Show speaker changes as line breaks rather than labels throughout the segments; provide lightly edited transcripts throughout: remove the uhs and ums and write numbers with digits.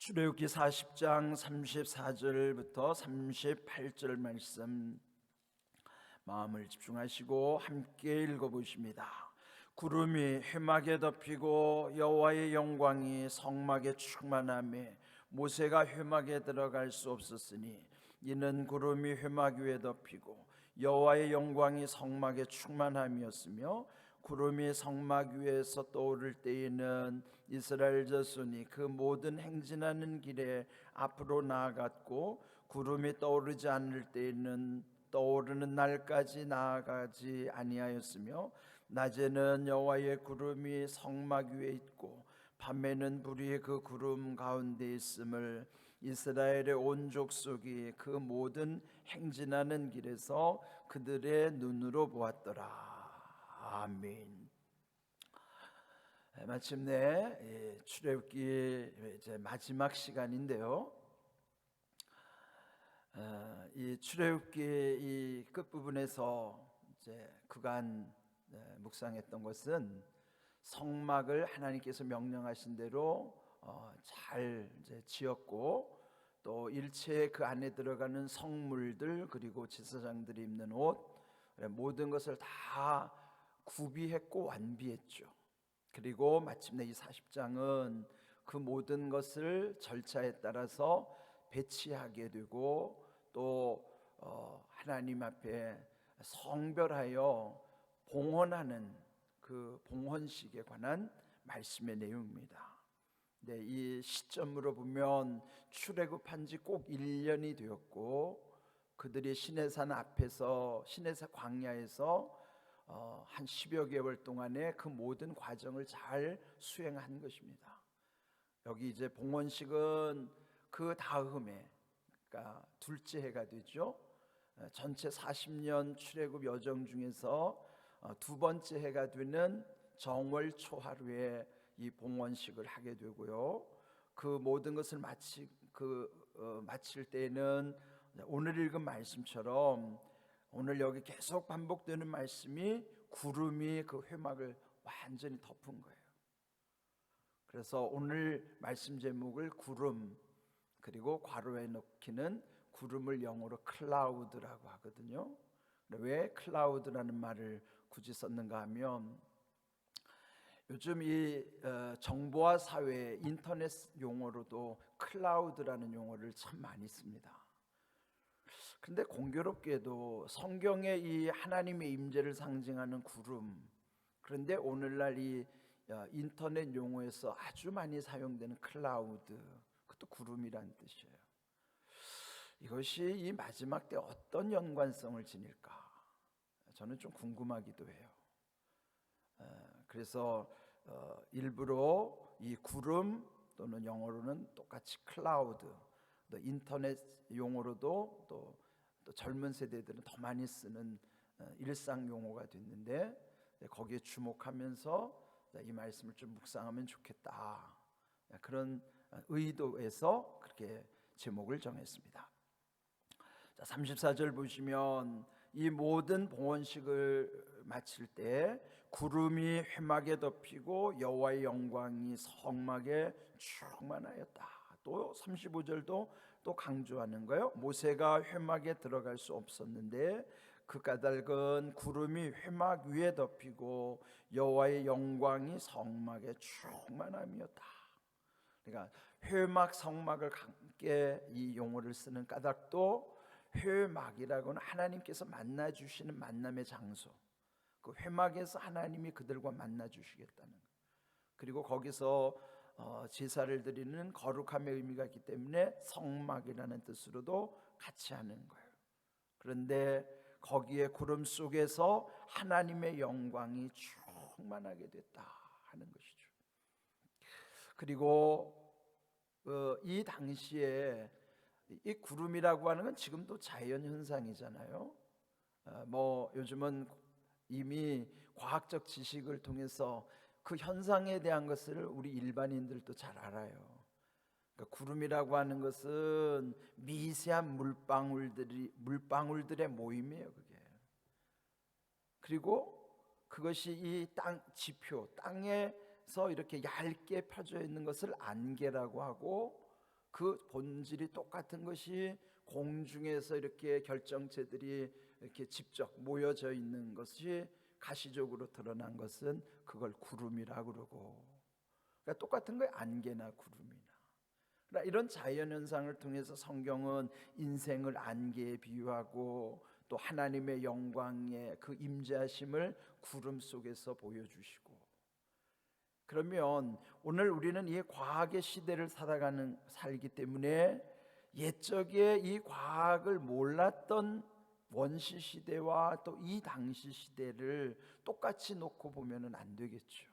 출애굽기 40장 34절부터 38절 말씀 마음을 집중하시고 함께 읽어보십니다. 구름이 회막에 덮이고 여호와의 영광이 성막에 충만하매 모세가 회막에 들어갈 수 없었으니 이는 구름이 회막 위에 덮이고 여호와의 영광이 성막에 충만함이었으며 구름이 성막 위에서 떠오를 때에는 이스라엘 자손이 그 모든 행진하는 길에 앞으로 나아갔고 구름이 떠오르지 않을 때에는 떠오르는 날까지 나아가지 아니하였으며 낮에는 여호와의 구름이 성막 위에 있고 밤에는 불이 그 구름 가운데 있음을 이스라엘의 온 족속이 그 모든 행진하는 길에서 그들의 눈으로 보았더라. 아멘. 마침내 출애굽기 이제 마지막 시간인데요. 이 출애굽기 이 끝부분에서 이제 그간 묵상했던 것은 성막을 하나님께서 명령하신 대로 잘 이제 지었고 또 일체의 그 안에 들어가는 성물들 그리고 제사장들이 입는 옷 모든 것을 다 구비했고 완비했죠. 그리고 마침내 이 40장은 그 모든 것을 절차에 따라서 배치하게 되고 또 하나님 앞에 성별하여 봉헌하는 그 봉헌식에 관한 말씀의 내용입니다. 네, 이 시점으로 보면 출애굽한 지 꼭 1년이 되었고 그들이 시내산 앞에서 시내산 광야에서 한 10여 개월 동안의 그 모든 과정을 잘 수행한 것입니다. 여기 이제 봉헌식은 그 다음에 그러니까 둘째 해가 되죠. 전체 40년 출애굽 여정 중에서 두 번째 해가 되는 정월 초하루에 이 봉헌식을 하게 되고요. 그 모든 것을 마칠 때는 오늘 읽은 말씀처럼 오늘 여기 계속 반복되는 말씀이 구름이 그 회막을 완전히 덮은 거예요. 그래서 오늘 말씀 제목을 구름 그리고 괄호에 넣기는 구름을 영어로 클라우드라고 하거든요. 왜 클라우드라는 말을 굳이 썼는가 하면 요즘 이 정보화 사회 인터넷 용어로도 클라우드라는 용어를 참 많이 씁니다. 그런데 공교롭게도 성경의 이 하나님의 임재를 상징하는 구름, 그런데 오늘날 이 인터넷 용어에서 아주 많이 사용되는 클라우드, 그것도 구름이라는 뜻이에요. 이것이 이 마지막 때 어떤 연관성을 지닐까 저는 좀 궁금하기도 해요. 그래서 일부러 이 구름 또는 영어로는 똑같이 클라우드, 또 인터넷 용어로도 또 젊은 세대들은 더 많이 쓰는 일상 용어가 됐는데 거기에 주목하면서 이 말씀을 좀 묵상하면 좋겠다, 그런 의도에서 그렇게 제목을 정했습니다. 자, 34절 보시면 이 모든 봉헌식을 마칠 때 구름이 회막에 덮이고 여호와의 영광이 성막에 충만하였다. 또 35절도 또 강조하는 거예요. 모세가 회막에 들어갈 수 없었는데 그 까닭은 구름이 회막 위에 덮이고 여호와의 영광이 성막에 충만함이었다. 그러니까 회막 성막을 함께 이 용어를 쓰는 까닭도 회막이라고는 하나님께서 만나 주시는 만남의 장소, 그 회막에서 하나님이 그들과 만나 주시겠다는 것, 그리고 거기서 제사를 드리는 거룩함의 의미가 있기 때문에 성막이라는 뜻으로도 같이 하는 거예요. 그런데 거기에 구름 속에서 하나님의 영광이 충만하게 됐다 하는 것이죠. 그리고 이 당시에 이 구름이라고 하는 건 지금도 자연 현상이잖아요. 뭐 요즘은 이미 과학적 지식을 통해서 그 현상에 대한 것을 우리 일반인들도 잘 알아요. 그러니까 구름이라고 하는 것은 미세한 물방울들의 모임이에요, 그게. 그리고 그것이 이 지표, 땅에서 이렇게 얇게 펴져 있는 것을 안개라고 하고, 그 본질이 똑같은 것이 공중에서 이렇게 결정체들이 이렇게 직접 모여져 있는 것이 가시적으로 드러난 것은 그걸 구름이라고 그러고, 그러니까 똑같은 거예요. 안개나 구름이나. 그러나 이런 자연현상을 통해서 성경은 인생을 안개에 비유하고 또 하나님의 영광의 그 임재하심을 구름 속에서 보여주시고, 그러면 오늘 우리는 이 과학의 시대를 살기 때문에 옛적에 이 과학을 몰랐던 원시 시대와 또 이 당시 시대를 똑같이 놓고 보면은 안 되겠죠.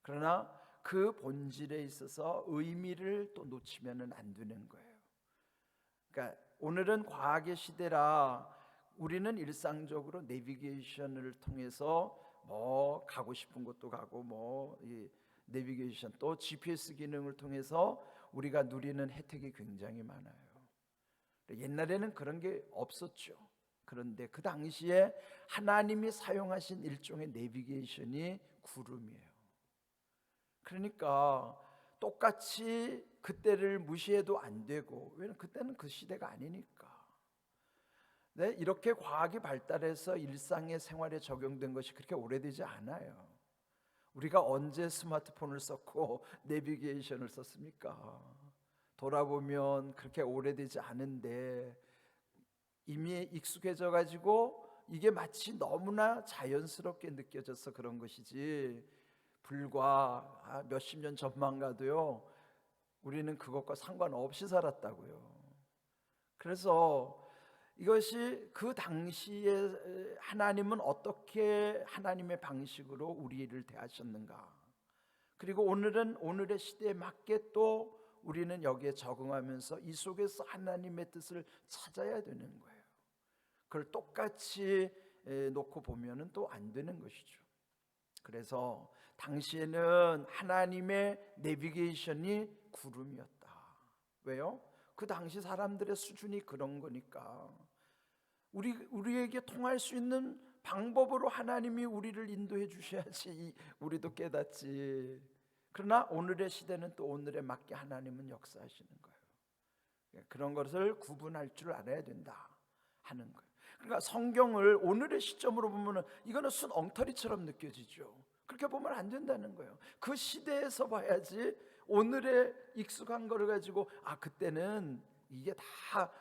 그러나 그 본질에 있어서 의미를 또 놓치면은 안 되는 거예요. 그러니까 오늘은 과학의 시대라 우리는 일상적으로 내비게이션을 통해서 뭐 가고 싶은 곳도 가고 뭐 이 내비게이션 또 GPS 기능을 통해서 우리가 누리는 혜택이 굉장히 많아요. 옛날에는 그런 게 없었죠. 그런데 그 당시에 하나님이 사용하신 일종의 내비게이션이 구름이에요. 그러니까 똑같이 그때를 무시해도 안 되고, 왜냐면 그때는 그 시대가 아니니까. 네, 이렇게 과학이 발달해서 일상의 생활에 적용된 것이 그렇게 오래되지 않아요. 우리가 언제 스마트폰을 썼고 내비게이션을 썼습니까? 돌아보면 그렇게 오래되지 않은데 이미 익숙해져 가지고 이게 마치 너무나 자연스럽게 느껴져서 그런 것이지, 불과 몇십 년 전만 가도요 우리는 그것과 상관없이 살았다고요. 그래서 이것이 그 당시에 하나님은 어떻게 하나님의 방식으로 우리를 대하셨는가, 그리고 오늘은 오늘의 시대에 맞게 또 우리는 여기에 적응하면서 이 속에서 하나님의 뜻을 찾아야 되는 거예요. 그걸 똑같이 놓고 보면은 또 안 되는 것이죠. 그래서 당시에는 하나님의 내비게이션이 구름이었다. 왜요? 그 당시 사람들의 수준이 그런 거니까. 우리에게 통할 수 있는 방법으로 하나님이 우리를 인도해 주셔야지 우리도 깨닫지. 그러나 오늘의 시대는 또 오늘에 맞게 하나님은 역사하시는 거예요. 그런 것을 구분할 줄 알아야 된다 하는 거예요. 그러니까 성경을 오늘의 시점으로 보면은 이거는 순 엉터리처럼 느껴지죠. 그렇게 보면 안 된다는 거예요. 그 시대에서 봐야지 오늘의 익숙한 거를 가지고 그때는 이게 다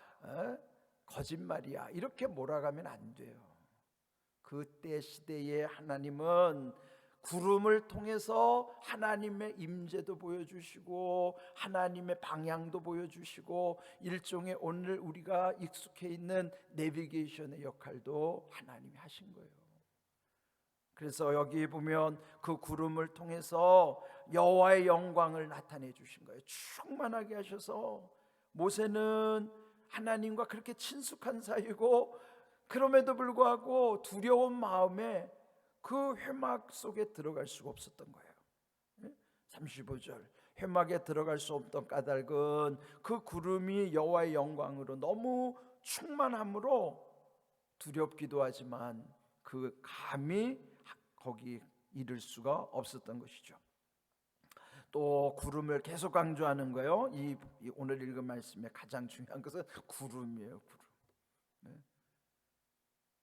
거짓말이야 이렇게 몰아가면 안 돼요. 그때 시대에 하나님은 구름을 통해서 하나님의 임재도 보여주시고 하나님의 방향도 보여주시고 일종의 오늘 우리가 익숙해 있는 내비게이션의 역할도 하나님이 하신 거예요. 그래서 여기 보면 그 구름을 통해서 여호와의 영광을 나타내 주신 거예요. 충만하게 하셔서 모세는 하나님과 그렇게 친숙한 사이고 그럼에도 불구하고 두려운 마음에 그 회막 속에 들어갈 수가 없었던 거예요. 35절 회막에 들어갈 수 없던 까닭은 그 구름이 여호와의 영광으로 너무 충만함으로 두렵기도 하지만 그 감히 거기 이를 수가 없었던 것이죠. 또 구름을 계속 강조하는 거예요. 이 오늘 읽은 말씀의 가장 중요한 것은 구름이에요. 구름.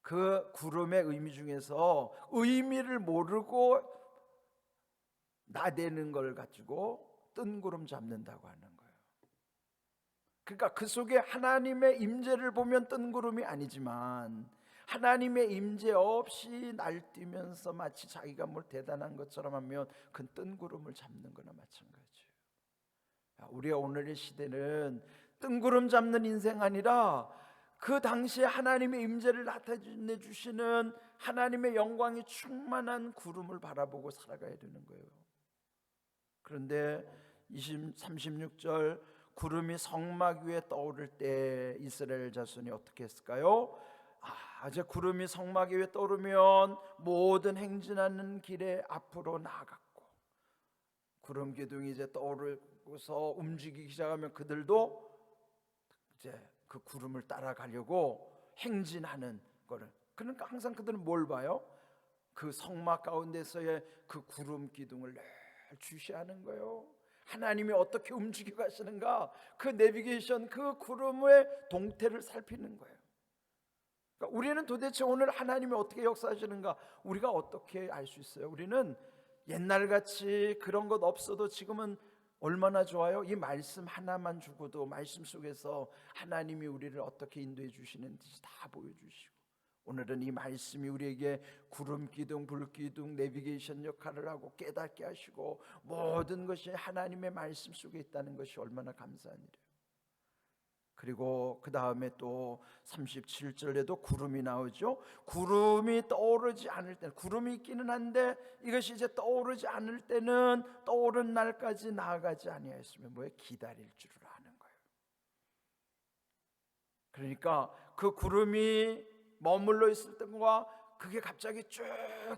그 구름의 의미 중에서 의미를 모르고 나대는 걸 가지고 뜬구름 잡는다고 하는 거예요. 그러니까 그 속에 하나님의 임재를 보면 뜬구름이 아니지만 하나님의 임재 없이 날뛰면서 마치 자기가 뭘 대단한 것처럼 하면 그건 뜬구름을 잡는 거나 마찬가지예요. 우리가 오늘의 시대는 뜬구름 잡는 인생 아니라 그 당시에 하나님의 임재를 나타내 주시는 하나님의 영광이 충만한 구름을 바라보고 살아가야 되는 거예요. 그런데 36절 구름이 성막 위에 떠오를 때 이스라엘 자손이 어떻게 했을까요? 이제 구름이 성막 위에 떠오르면 모든 행진하는 길에 앞으로 나아갔고, 구름 기둥이 이제 떠오르고서 움직이기 시작하면 그들도 이제 그 구름을 따라가려고 행진하는 거를. 그러니까 항상 그들은 뭘 봐요? 그 성막 가운데서의 그 구름 기둥을 늘 주시하는 거예요. 하나님이 어떻게 움직여 가시는가, 그 내비게이션, 그 구름의 동태를 살피는 거예요. 그러니까 우리는 도대체 오늘 하나님이 어떻게 역사하시는가 우리가 어떻게 알 수 있어요? 우리는 옛날같이 그런 것 없어도 지금은 얼마나 좋아요? 이 말씀 하나만 주고도 말씀 속에서 하나님이 우리를 어떻게 인도해 주시는지 다 보여주시고, 오늘은 이 말씀이 우리에게 구름 기둥, 불 기둥, 내비게이션 역할을 하고 깨닫게 하시고 모든 것이 하나님의 말씀 속에 있다는 것이 얼마나 감사한 일이에요. 그리고 그 다음에 또 37절에도 구름이 나오죠. 구름이 떠오르지 않을 때는, 구름이 있기는 한데 이것이 이제 떠오르지 않을 때는 떠오른 날까지 나아가지 아니하였으면 뭐에 기다릴 줄을 아는 거예요. 그러니까 그 구름이 머물러 있을 때와 그게 갑자기 쭉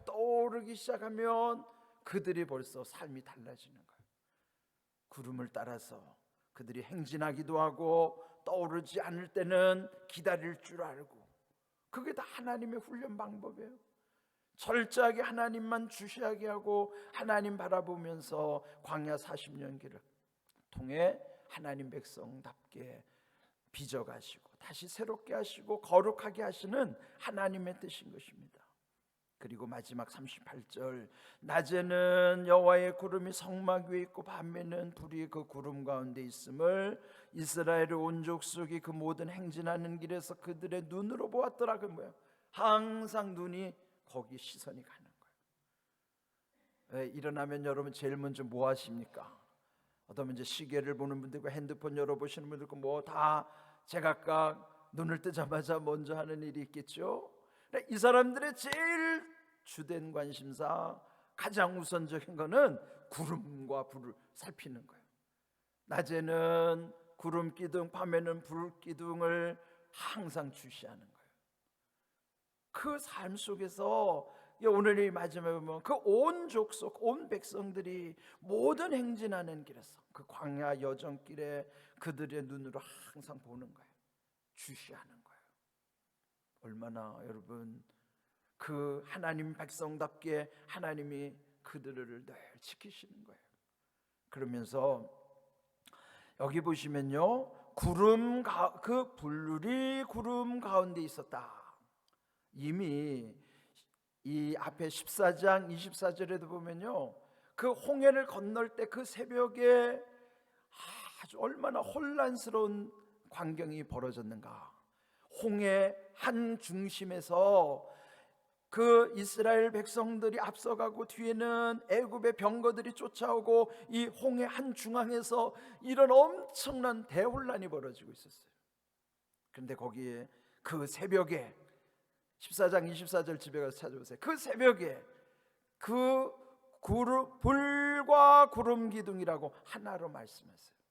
떠오르기 시작하면 그들이 벌써 삶이 달라지는 거예요. 구름을 따라서 그들이 행진하기도 하고 떠오르지 않을 때는 기다릴 줄 알고, 그게 다 하나님의 훈련 방법이에요. 철저하게 하나님만 주시하게 하고 하나님 바라보면서 광야 40년 길을 통해 하나님 백성답게 빚어가시고 다시 새롭게 하시고 거룩하게 하시는 하나님의 뜻인 것입니다. 그리고 마지막 38절, 낮에는 여호와의 구름이 성막 위에 있고 밤에는 불이 그 구름 가운데 있음을 이스라엘의 온 족속이 그 모든 행진하는 길에서 그들의 눈으로 보았더라. 그 뭐야? 항상 눈이 거기 시선이 가는 거예요. 일어나면 여러분 제일 먼저 뭐 하십니까? 어떤 이제 시계를 보는 분도 있고 핸드폰 열어보시는 분도 있고 뭐 다 제각각 눈을 뜨자마자 먼저 하는 일이 있겠죠. 이 사람들의 제일 주된 관심사, 가장 우선적인 거는 구름과 불을 살피는 거예요. 낮에는 구름 기둥, 밤에는 불 기둥을 항상 주시하는 거예요. 그 삶 속에서 오늘 이 마지막에 보면 그 온 족속, 온 백성들이 모든 행진하는 길에서 그 광야 여정길에 그들의 눈으로 항상 보는 거예요. 주시하는 거예요. 얼마나 여러분 그 하나님 백성답게 하나님이 그들을 늘 지키시는 거예요. 그러면서 여기 보시면요, 그 불이 구름 가운데 있었다. 이미 이 앞에 14장 24절에도 보면요, 그 홍해를 건널 때 그 새벽에 아주 얼마나 혼란스러운 광경이 벌어졌는가. 홍해 한 중심에서 그 이스라엘 백성들이 앞서가고 뒤에는 애굽의 병거들이 쫓아오고 이 홍해 한 중앙에서 이런 엄청난 대혼란이 벌어지고 있었어요. 그런데 거기에 그 새벽에 14장 24절 집에 가서 찾아보세요. 그 새벽에 그 불과 구름 기둥이라고 하나로 말씀하세요.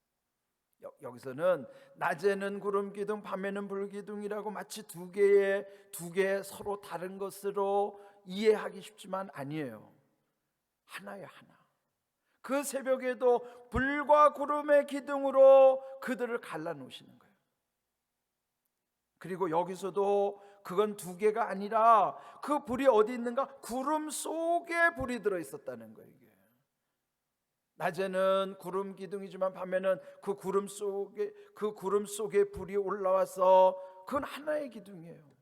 여기서는 낮에는 구름 기둥, 밤에는 불 기둥이라고 마치 두 개 서로 다른 것으로 이해하기 쉽지만 아니에요. 하나예요, 하나. 그 새벽에도 불과 구름의 기둥으로 그들을 갈라놓으시는 거예요. 그리고 여기서도 그건 두 개가 아니라 그 불이 어디 있는가? 구름 속에 불이 들어 있었다는 거예요. 이게. 낮에는 구름 기둥이지만 밤에는 그 구름 속에 불이 올라와서 그건 하나의 기둥이에요.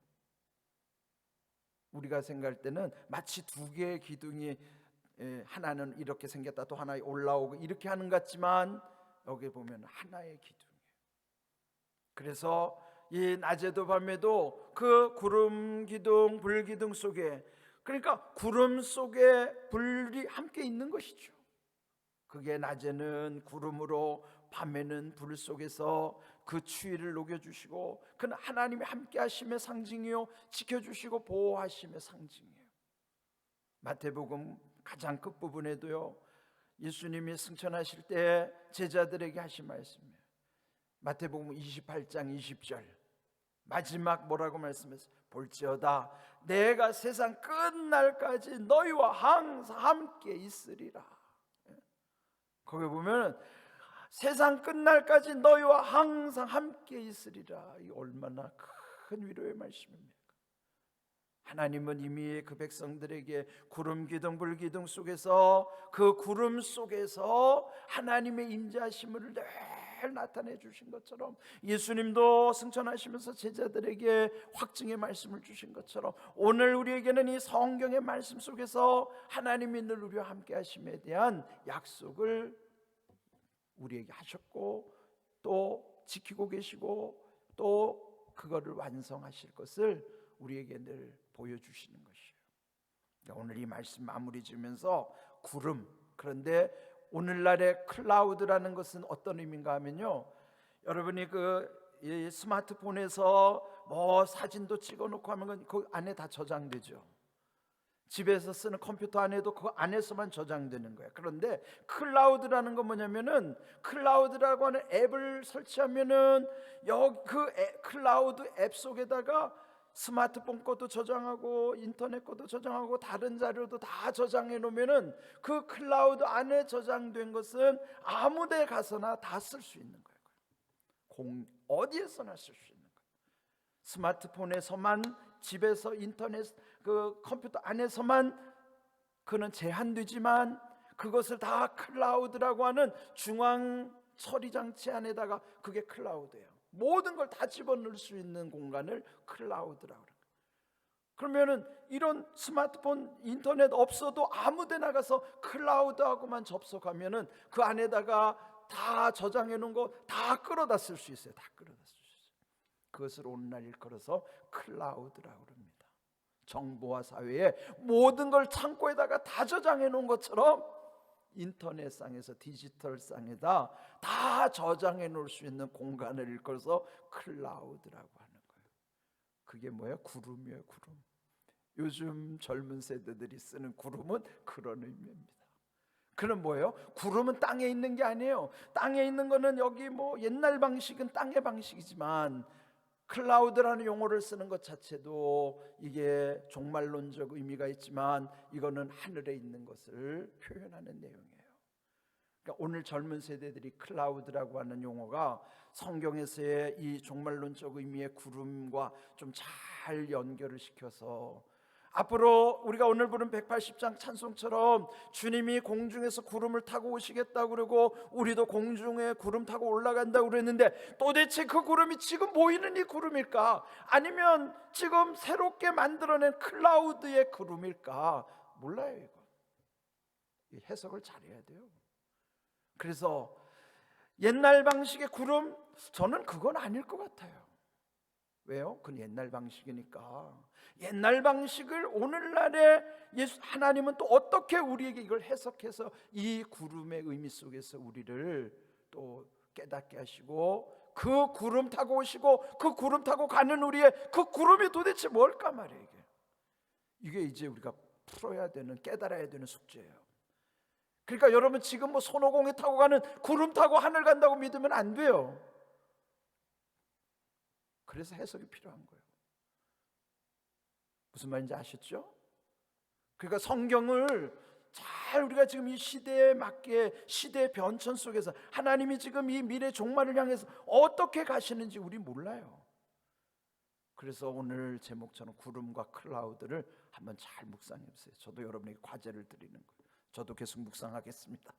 우리가 생각할 때는 마치 두 개의 기둥이 하나는 이렇게 생겼다 또 하나 올라오고 이렇게 하는 것 같지만 여기 보면 하나의 기둥이에요. 그래서 이 낮에도 밤에도 그 구름 기둥, 불 기둥 속에, 그러니까 구름 속에 불이 함께 있는 것이죠. 그게 낮에는 구름으로 밤에는 불 속에서 그 추위를 녹여주시고 그는 하나님이 함께 하심의 상징이요 지켜주시고 보호하심의 상징이에요. 마태복음 가장 끝부분에도요, 예수님이 승천하실 때 제자들에게 하신 말씀이에요. 마태복음 28장 20절 마지막 뭐라고 말씀했어요? 볼지어다 내가 세상 끝날까지 너희와 항상 함께 있으리라. 거기 보면 세상 끝날까지 너희와 항상 함께 있으리라. 이 얼마나 큰 위로의 말씀입니까? 하나님은 이미 그 백성들에게 구름 기둥 불 기둥 속에서, 그 구름 속에서 하나님의 임재하심을 늘 나타내 주신 것처럼, 예수님도 승천하시면서 제자들에게 확증의 말씀을 주신 것처럼, 오늘 우리에게는 이 성경의 말씀 속에서 하나님이 늘 우리와 함께 하심에 대한 약속을 우리에게 하셨고, 또 지키고 계시고, 또 그거를 완성하실 것을 우리에게 늘 보여주시는 것이에요. 그러니까 오늘 이 말씀 마무리 지으면서 구름, 그런데 오늘날의 클라우드라는 것은 어떤 의미인가 하면요, 여러분이 이 스마트폰에서 뭐 사진도 찍어놓고 하면 그 안에 다 저장되죠. 집에서 쓰는 컴퓨터 안에도 그 안에서만 저장되는 거예요. 그런데 클라우드라는 건 뭐냐면은, 클라우드라고 하는 앱을 설치하면은 클라우드 앱 속에다가 스마트폰 것도 저장하고 인터넷 것도 저장하고 다른 자료도 다 저장해 놓으면은 그 클라우드 안에 저장된 것은 아무데 가서나 다 쓸 수 있는 거예요. 어디에서나 쓸 수 있는 거예요. 스마트폰에서만, 집에서 인터넷 그 컴퓨터 안에서만 그는 제한되지만, 그것을 다 클라우드라고 하는 중앙 처리 장치 안에다가, 그게 클라우드예요. 모든 걸 다 집어넣을 수 있는 공간을 클라우드라고 그래요. 그러면은 이런 스마트폰 인터넷 없어도 아무데 나가서 클라우드하고만 접속하면은 그 안에다가 다 저장해 놓은 거 다 끌어다 쓸 수 있어요. 다 끌어다 쓸 수 있어요. 그것을 오늘날 일컬어서 클라우드라고 합니다. 정보화 사회에 모든 걸 창고에다가 다 저장해 놓은 것처럼 인터넷상에서, 디지털상에다 다 저장해 놓을 수 있는 공간을 일컬어서 클라우드라고 하는 거예요. 그게 뭐예요? 구름이에요. 구름. 요즘 젊은 세대들이 쓰는 구름은 그런 의미입니다. 그는 뭐예요? 구름은 땅에 있는 게 아니에요. 땅에 있는 거는 여기 뭐 옛날 방식은 땅의 방식이지만, 클라우드라는 용어를 쓰는 것 자체도 이게 종말론적 의미가 있지만, 이거는 하늘에 있는 것을 표현하는 내용이에요. 그러니까 오늘 젊은 세대들이 클라우드라고 하는 용어가 성경에서의 이 종말론적 의미의 구름과 좀 잘 연결을 시켜서, 앞으로 우리가 오늘 부른 180장 찬송처럼 주님이 공중에서 구름을 타고 오시겠다고 그러고, 우리도 공중에 구름 타고 올라간다고 그랬는데, 도대체 그 구름이 지금 보이는 이 구름일까? 아니면 지금 새롭게 만들어낸 클라우드의 구름일까? 몰라요. 이거 해석을 잘해야 돼요. 그래서 옛날 방식의 구름, 저는 그건 아닐 것 같아요. 왜요? 그건 옛날 방식이니까. 옛날 방식을 오늘날의 하나님은 또 어떻게 우리에게 이걸 해석해서 이 구름의 의미 속에서 우리를 또 깨닫게 하시고, 그 구름 타고 오시고 그 구름 타고 가는 우리의 그 구름이 도대체 뭘까 말이에요. 이게 이제 우리가 풀어야 되는, 깨달아야 되는 숙제예요. 그러니까 여러분, 지금 뭐 손오공에 타고 가는 구름 타고 하늘 간다고 믿으면 안 돼요. 그래서 해석이 필요한 거예요. 무슨 말인지 아셨죠? 그러니까 성경을 잘 우리가 지금 이 시대에 맞게, 시대의 변천 속에서 하나님이 지금 이 미래 종말을 향해서 어떻게 가시는지 우리 몰라요. 그래서 오늘 제목처럼 구름과 클라우드를 한번 잘 묵상해 보세요. 저도 여러분에게 과제를 드리는 거예요. 저도 계속 묵상하겠습니다.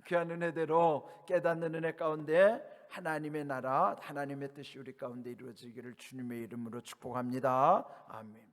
귀한 은혜대로 깨닫는 은혜 가운데 하나님의 나라, 하나님의 뜻이 우리 가운데 이루어지기를 주님의 이름으로 축복합니다. 아멘.